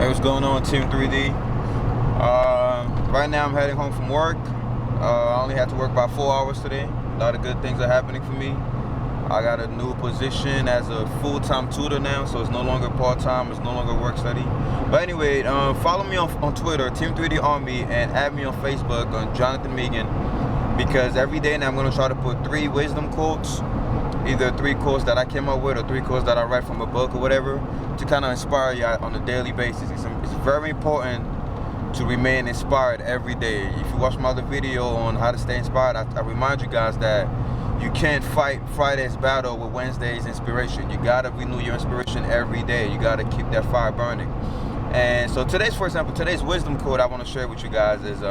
Hey, what's going on, Team 3D? Right now I'm heading home from work. I only had to work about 4 hours today. A lot of good things are happening for me. I got a new position as a full-time tutor now, so it's no longer part-time, it's no longer work study. But anyway, follow me on Twitter, Team 3D Army, and add me on Facebook on Jonathan Megan, because every day now I'm going to try to put 3 wisdom quotes, either 3 quotes that I came up with or 3 quotes that I read from a book or whatever, to kind of inspire you on a daily basis. It's very important to remain inspired every day. If you watch my other video on how to stay inspired, I remind you guys that you can't fight Friday's battle with Wednesday's inspiration. You gotta renew your inspiration every day. You gotta keep that fire burning. And so today's wisdom quote I want to share with you guys is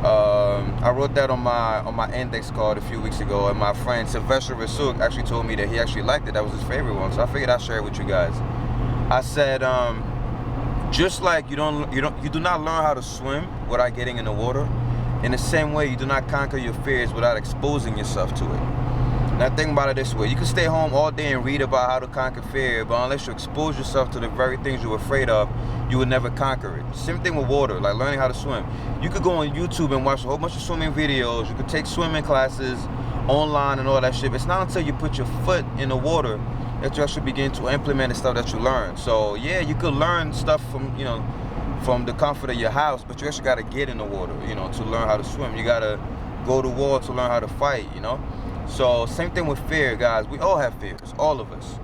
I wrote that on my index card a few weeks ago, and my friend Sylvester Rasuk actually told me that he actually liked it. That was his favorite one, so I figured I'd share it with you guys. I said, just like you do not learn how to swim without getting in the water, in the same way you do not conquer your fears without exposing yourself to it. Now think about it this way: you can stay home all day and read about how to conquer fear, but unless you expose yourself to the very things you're afraid of, you will never conquer it. Same thing with water, like learning how to swim. You could go on YouTube and watch a whole bunch of swimming videos. You could take swimming classes online and all that shit. But it's not until you put your foot in the water that you actually begin to implement the stuff that you learn. So yeah, you could learn stuff from the comfort of your house, but you actually got to get in the water, to learn how to swim. You got to go to war to learn how to fight, So same thing with fear, guys. We all have fears, all of us.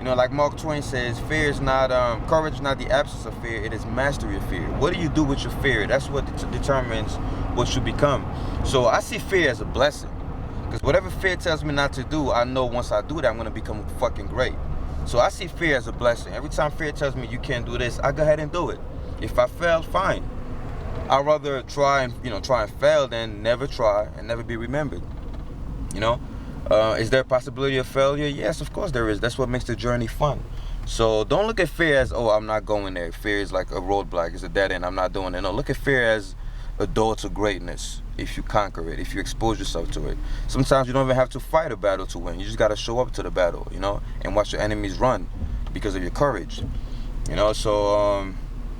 Like Mark Twain says, fear is not, courage is not the absence of fear, it is mastery of fear. What do you do with your fear? That's what determines what you become. So I see fear as a blessing, because whatever fear tells me not to do, I know once I do that, I'm going to become fucking great. So I see fear as a blessing. Every time fear tells me you can't do this, I go ahead and do it. If I fail, fine. I'd rather try and fail than never try and never be remembered. Is there a possibility of failure? Yes, of course there is. That's what makes the journey fun. So don't look at fear as, oh, I'm not going there. Fear is like a roadblock. It's a dead end. I'm not doing it. No, look at fear as a door to greatness if you conquer it, if you expose yourself to it. Sometimes you don't even have to fight a battle to win. You just got to show up to the battle, and watch your enemies run because of your courage.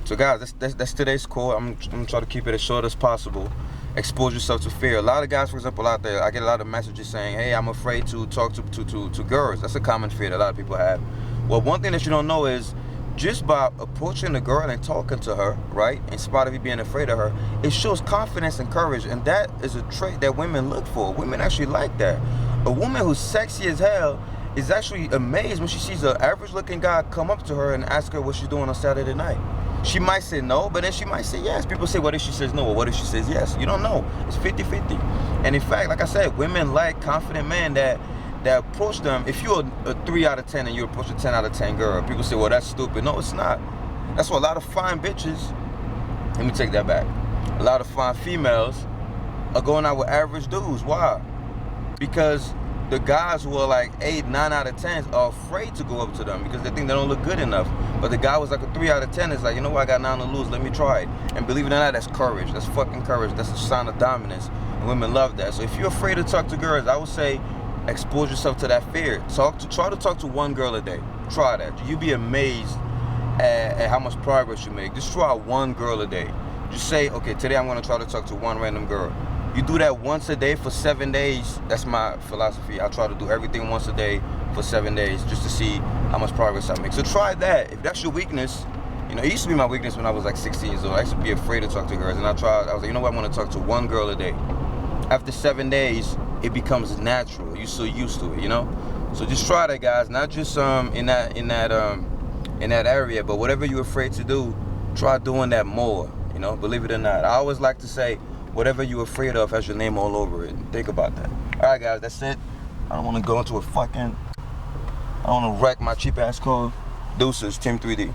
So guys, that's today's quote. I'm gonna try to keep it as short as possible. Expose yourself to fear. A lot of guys, for example, out there, I get a lot of messages saying, hey, I'm afraid to talk to girls. That's a common fear that a lot of people have. Well, one thing that you don't know is, just by approaching the girl and talking to her, right, in spite of you being afraid of her, it shows confidence and courage, and that is a trait that women look for. Women actually like that. A woman who's sexy as hell is actually amazed when she sees an average-looking guy come up to her and ask her what she's doing on Saturday night. She might say no, but then she might say yes. People say, what if she says no, or what if she says yes? You don't know. It's 50-50. And in fact, like I said, women like confident men that approach them. If you're a 3 out of 10 and you approach a 10 out of 10 girl, people say, well, that's stupid. No, it's not. That's why a lot of fine bitches, let me take that back, a lot of fine females are going out with average dudes. Why? Because the guys who are like 8, 9 out of 10s are afraid to go up to them because they think they don't look good enough. But the guy was like a 3 out of 10 is like, you know what, I got 9 to lose, let me try it. And believe it or not, that's courage. That's fucking courage. That's a sign of dominance. And women love that. So if you're afraid to talk to girls, I would say expose yourself to that fear. Try to talk to one girl a day. Try that. You'll be amazed at how much progress you make. Just try one girl a day. Just say, okay, today I'm going to try to talk to one random girl. You do that once a day for 7 days. That's my philosophy. I try to do everything once a day for 7 days just to see how much progress I make. So try that. If that's your weakness, it used to be my weakness when I was like 16 years old. I used to be afraid to talk to girls, and I was like, you know what, I want to talk to one girl a day. After 7 days, it becomes natural. You're so used to it, So just try that, guys. Not just in that area, but whatever you're afraid to do, try doing that more. Believe it or not. I always like to say, whatever you're afraid of has your name all over it. Think about that. All right, guys, that's it. I don't want to go into I don't want to wreck my cheap ass car. Deuces, Team 3D.